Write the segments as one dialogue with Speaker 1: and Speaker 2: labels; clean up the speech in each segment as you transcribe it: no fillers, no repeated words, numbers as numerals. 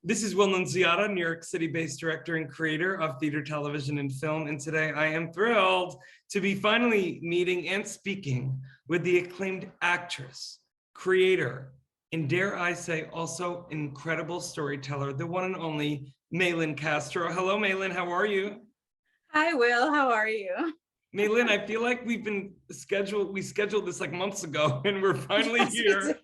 Speaker 1: This is Will Nunziata, New York City-based director and creator of theater, television, and film. And today I am thrilled to be finally meeting and speaking with the acclaimed actress, creator, and dare I say also incredible storyteller, the one and only MAYLIN Castro. Hello, MAYLIN, how are you?
Speaker 2: Hi, Will, how are you?
Speaker 1: MAYLIN, I feel like we scheduled this like months ago and we're finally here.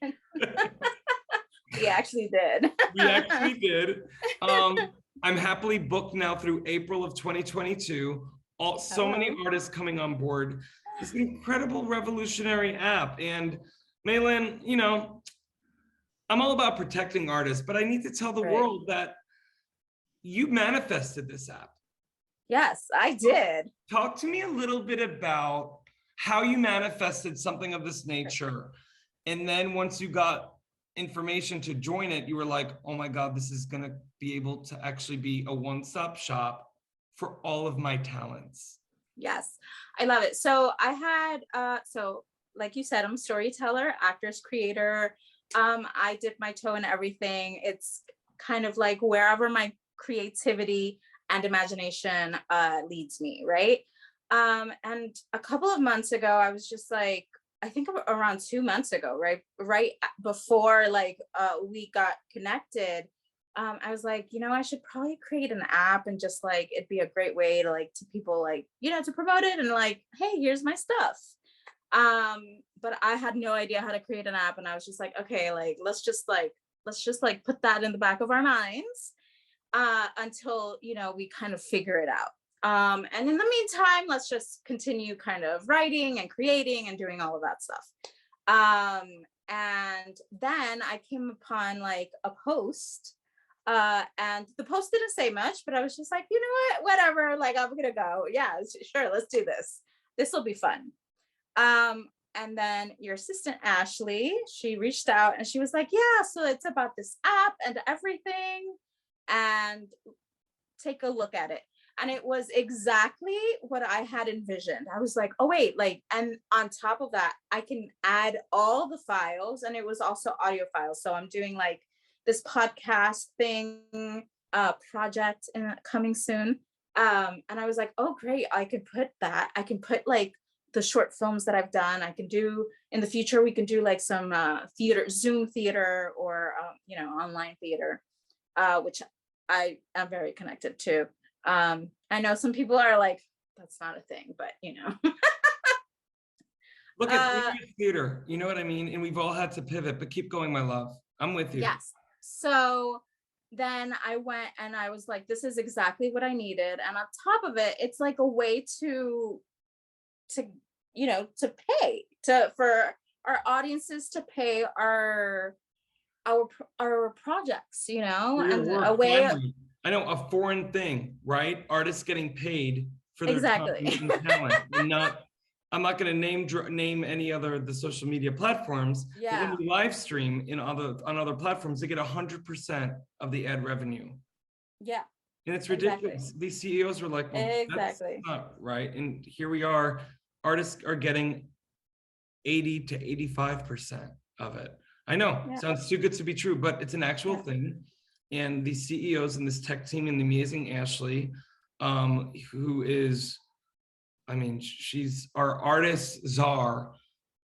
Speaker 2: We actually did.
Speaker 1: We actually did. I'm happily booked now through April of 2022. So many artists coming on board. This incredible revolutionary app. And MAYLIN, you know, I'm all about protecting artists, but I need to tell the world that you manifested this app.
Speaker 2: Yes, I did.
Speaker 1: Talk to me a little bit about how you manifested something of this nature. And then once you got information to join it, you were like, oh my God, this is going to be able to actually be a one-stop shop for all of my talents.
Speaker 2: Yes, I love it. So I had, so like you said, I'm a storyteller, actress, creator. I dip my toe in everything. It's kind of like wherever my creativity and imagination leads me, right? And a couple of months ago, I was just like, I think around 2 months ago, right before like we got connected, I was like, you know, I should probably create an app and just like, it'd be a great way to like, to people like, you know, to promote it and like, hey, here's my stuff. But I had no idea how to create an app. And I was just like, okay, like, let's just put that in the back of our minds until, you know, we kind of figure it out. And in the meantime, let's just continue kind of writing and creating and doing all of that stuff. And then I came upon like a post and the post didn't say much, but I was just like, you know what, whatever, like I'm gonna go. Yeah, sure, let's do this. This will be fun. And then your assistant, Ashley, she reached out and she was like, yeah, so it's about this app and everything. And take a look at it. And it was exactly what I had envisioned. I was like, oh, wait, like, and on top of that, I can add all the files, and it was also audio files. So I'm doing like this podcast thing, project coming soon. And I was like, oh, great. I could put that. I can put like the short films that I've done. I can do in the future, we can do like some theater, Zoom theater, or, you know, online theater, which I am very connected to. I know some people are like, that's not a thing, but you know.
Speaker 1: Look at theater, you know what I mean? And we've all had to pivot, but keep going, my love. I'm with you.
Speaker 2: Yes. So then I went and I was like, this is exactly what I needed. And on top of it, it's like a way to you know, to pay for our audiences to pay our projects, you know, and a way of,
Speaker 1: I know, a foreign thing, right? Artists getting paid for their
Speaker 2: exactly
Speaker 1: talent. And not, I'm not going to name any other of the social media platforms.
Speaker 2: Yeah.
Speaker 1: But when you live stream on other platforms, they get 100% of the ad revenue.
Speaker 2: Yeah.
Speaker 1: And it's ridiculous.
Speaker 2: Exactly.
Speaker 1: These CEOs were like, well,
Speaker 2: exactly,
Speaker 1: that's not right. And here we are. Artists are getting 80 to 85% of it. I know, sounds too good to be true, but it's an actual thing. And the CEOs and this tech team and the amazing Ashley, who is, I mean, she's our artist czar,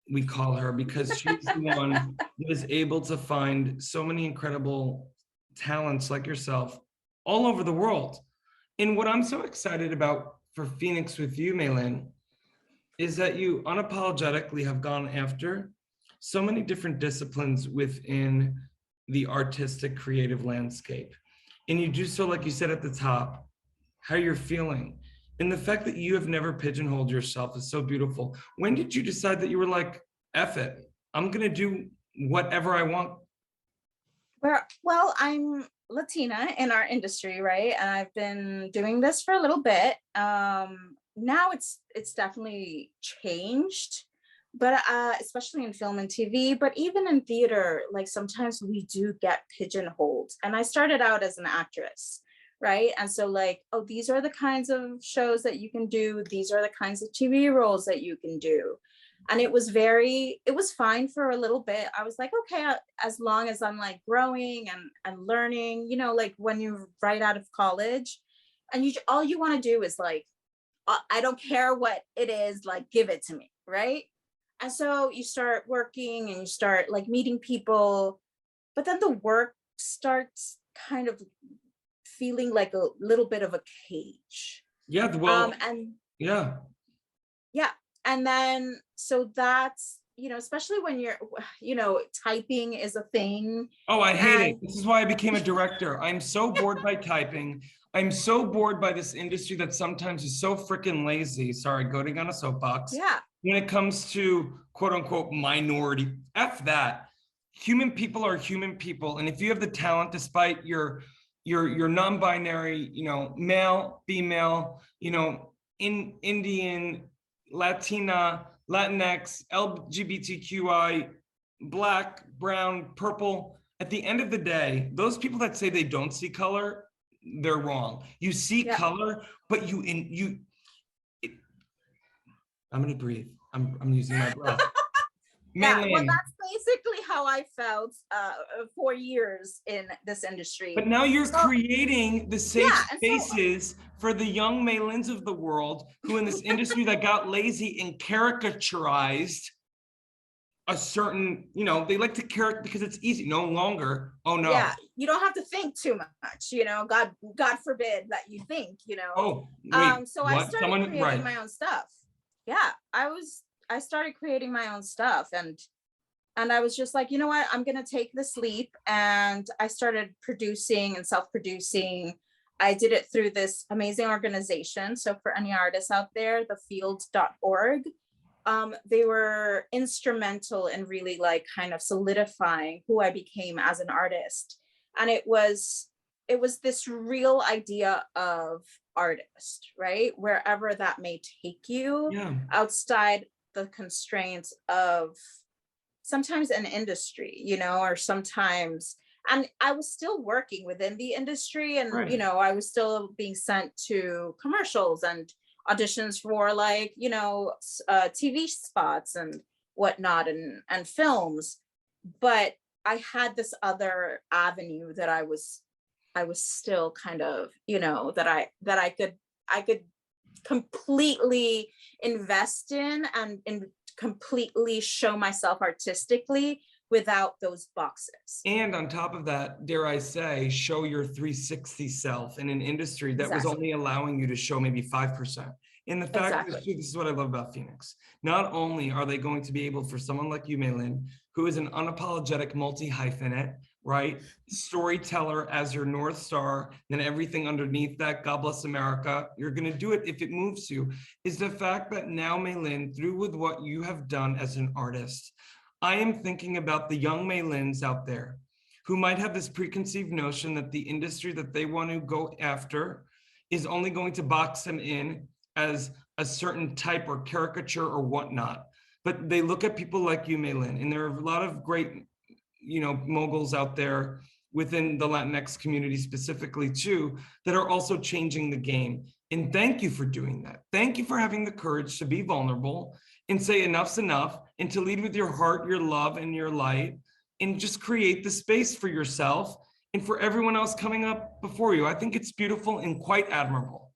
Speaker 1: we call her, because she's the one that is able to find so many incredible talents like yourself all over the world. And what I'm so excited about for FENIX with you, MAYLIN, is that you unapologetically have gone after so many different disciplines within the artistic creative landscape. And you do so, like you said at the top, how you're feeling. And the fact that you have never pigeonholed yourself is so beautiful. When did you decide that you were like, F it, I'm gonna do whatever I want?
Speaker 2: Well, I'm Latina in our industry, right? And I've been doing this for a little bit. Now it's definitely changed, but especially in film and TV, but even in theater, like sometimes we do get pigeonholed. And I started out as an actress, right? And so like, oh, these are the kinds of shows that you can do. These are the kinds of TV roles that you can do. And it was fine for a little bit. I was like, okay, as long as I'm like growing and learning, you know, like when you're right out of college and all you want to do is like, I don't care what it is, like, give it to me. Right. And so you start working and you start like meeting people, but then the work starts kind of feeling like a little bit of a cage.
Speaker 1: Yeah, well,
Speaker 2: And
Speaker 1: yeah.
Speaker 2: yeah. And then, so that's, you know, especially when you're, you know, typing is a thing.
Speaker 1: Oh, I hate it.
Speaker 2: And
Speaker 1: This is why I became a director. I'm so bored by typing. I'm so bored by this industry that sometimes is so freaking lazy. Sorry, going on a soapbox.
Speaker 2: yeah,
Speaker 1: When it comes to quote unquote minority, F that. Human people are human people. And if you have the talent, despite your non-binary, you know, male, female, you know, Indian, Latina, Latinx, LGBTQI, Black, brown, purple, at the end of the day, those people that say they don't see color, they're wrong. You see
Speaker 2: yeah.
Speaker 1: color, but I'm gonna breathe. I'm using my breath.
Speaker 2: Yeah, well,
Speaker 1: MAYLIN,
Speaker 2: that's basically how I felt for years in this industry.
Speaker 1: but now you're
Speaker 2: So,
Speaker 1: creating the safe
Speaker 2: yeah, and so
Speaker 1: spaces for the young MAYLINs of the world who in this industry that got lazy and caricaturized a certain, you know, they like to caricature because it's easy, no longer. Oh no.
Speaker 2: yeah, you don't have to think too much, you know, God forbid that you think, you know.
Speaker 1: Oh, wait,
Speaker 2: So I
Speaker 1: what?
Speaker 2: started
Speaker 1: Someone,
Speaker 2: creating
Speaker 1: right.
Speaker 2: my own stuff. Yeah, I started creating my own stuff, and I was just like, you know what, I'm gonna take this leap. And I started producing and self-producing. I did it through this amazing organization. So for any artists out there, thefield.org. They were instrumental in really like kind of solidifying who I became as an artist. And it was this real idea of artist, right? Wherever that may take you,
Speaker 1: Yeah.
Speaker 2: outside the constraints of sometimes an industry, you know, or sometimes, and I was still working within the industry, and
Speaker 1: Right.
Speaker 2: you know, I was still being sent to commercials and auditions for like, you know, TV spots and whatnot, and films. But I had this other avenue that I was still kind of, you know, that I could completely invest in and completely show myself artistically without those boxes.
Speaker 1: And on top of that, dare I say, show your 360 self in an industry that was
Speaker 2: Exactly.
Speaker 1: only allowing you to show maybe 5%. And the fact is,
Speaker 2: Exactly.
Speaker 1: this is what I love about FENIX. Not only are they going to be able, for someone like you, MAYLIN, who is an unapologetic multi-hyphenate, right? Storyteller as your North Star, then everything underneath that, God bless America, you're gonna do it if it moves you, is the fact that now, MAYLIN, through with what you have done as an artist, I am thinking about the young MAYLINs out there who might have this preconceived notion that the industry that they want to go after is only going to box them in as a certain type or caricature or whatnot. But they look at people like you, MAYLIN, and there are a lot of great, you know, moguls out there within the Latinx community specifically too, that are also changing the game. And thank you for doing that. Thank you for having the courage to be vulnerable and say enough's enough, and to lead with your heart, your love, and your light, and just create the space for yourself and for everyone else coming up before you. I think it's beautiful and quite admirable.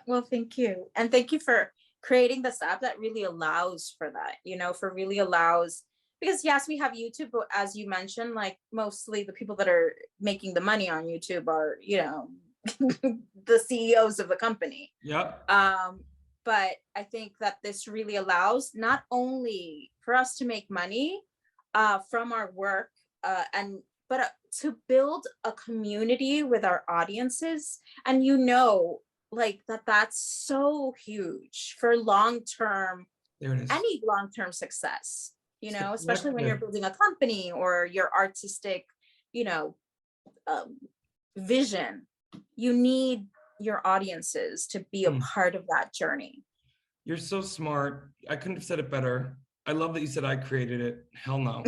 Speaker 2: Well, thank you. And thank you for creating this app that really allows for that, you know, for really allows, because yes, we have YouTube, but as you mentioned, like mostly the people that are making the money on YouTube are, you know, the CEOs of the company.
Speaker 1: Yep.
Speaker 2: But I think that this really allows not only for us to make money from our work, but to build a community with our audiences. And you know, like that's so huge for long-term,
Speaker 1: There it is.
Speaker 2: any long-term success, you know,
Speaker 1: It's
Speaker 2: especially when you're building a company or your artistic, you know, vision. You need your audiences to be a part of that journey.
Speaker 1: You're so smart. I couldn't have said it better. I love that you said I created it. Hell no.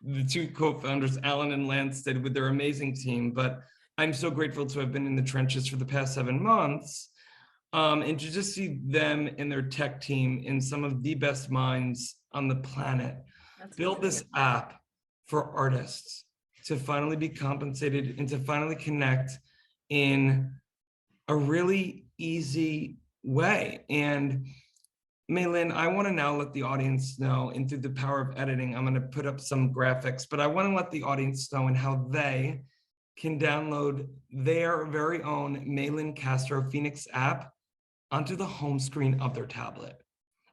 Speaker 1: The two co-founders, Alan and Lance, did with their amazing team, but I'm so grateful to have been in the trenches for the past 7 months, And to just see them and their tech team and some of the best minds on the planet build this app for artists to finally be compensated and to finally connect in a really easy way. And MAYLIN, I want to now let the audience know, and through the power of editing, I'm going to put up some graphics, but I want to let the audience know and how they can download their very own MAYLIN Castro FENIX app onto the home screen of their tablet.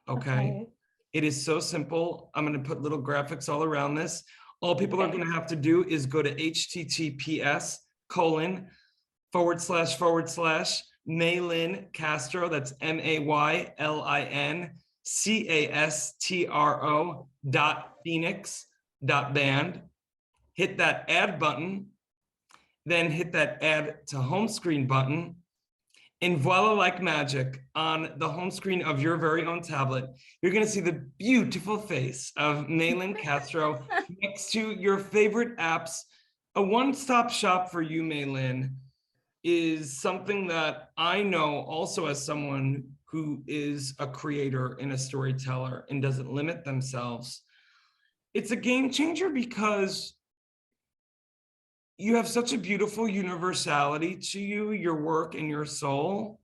Speaker 1: Okay. It is so simple. I'm going to put little graphics all around this. All people are going to have to do is go to https:// Castro, that's MAYLINCastro.phenix.band. Hit that add button, then hit that add to home screen button. And voila, like magic, on the home screen of your very own tablet, you're going to see the beautiful face of MAYLIN Castro next to your favorite apps. A one-stop shop for you, MAYLIN, is something that I know also as someone who is a creator and a storyteller and doesn't limit themselves. It's a game changer because you have such a beautiful universality to you, your work and your soul.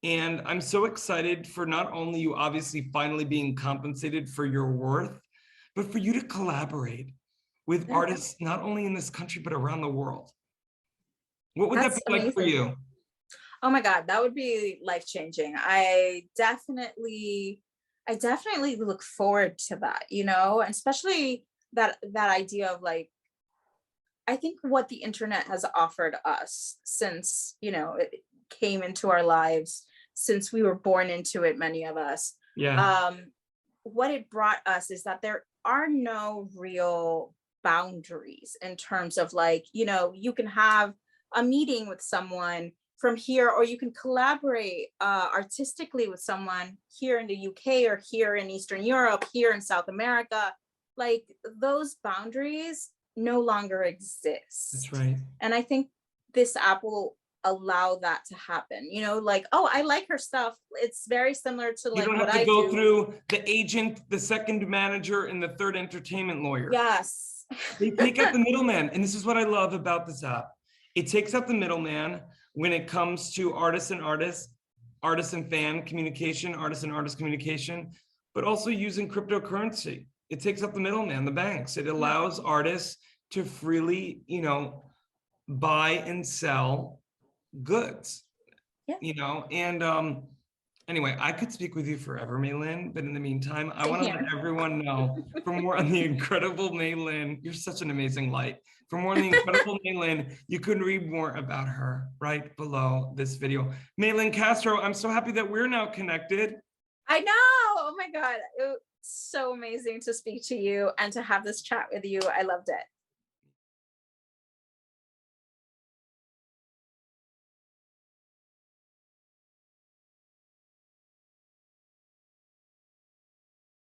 Speaker 1: And I'm so excited for not only you obviously finally being compensated for your worth, but for you to collaborate with artists, not only in this country, but around the world. What would that be like for you?
Speaker 2: Oh my God, that would be life-changing. I definitely look forward to that, you know, and especially that idea of like, I think what the internet has offered us since, you know, it came into our lives, since we were born into it, many of us.
Speaker 1: Yeah.
Speaker 2: What it brought us is that there are no real boundaries in terms of like, you know, you can have a meeting with someone from here, or you can collaborate artistically with someone here in the UK or here in Eastern Europe, here in South America. Like those boundaries no longer exists.
Speaker 1: That's right.
Speaker 2: And I think this app will allow that to happen. You know, like, oh, I like her stuff. It's very similar to like
Speaker 1: what I do. You don't have to go through the agent, the second manager, and the third entertainment lawyer.
Speaker 2: Yes.
Speaker 1: They take out the middleman. And this is what I love about this app. It takes out the middleman when it comes to artist and fan communication, artist and artist communication, but also using cryptocurrency. It takes out the middleman, the banks. It allows artists to freely, you know, buy and sell goods, you know, and anyway, I could speak with you forever, MAYLIN, but in the meantime, I want to let everyone know for more on the incredible MAYLIN. You're such an amazing light. For more on the incredible MAYLIN, you can read more about her right below this video. MAYLIN Castro, I'm so happy that we're now connected.
Speaker 2: I know. Oh my God. It was so amazing to speak to you and to have this chat with you. I loved it.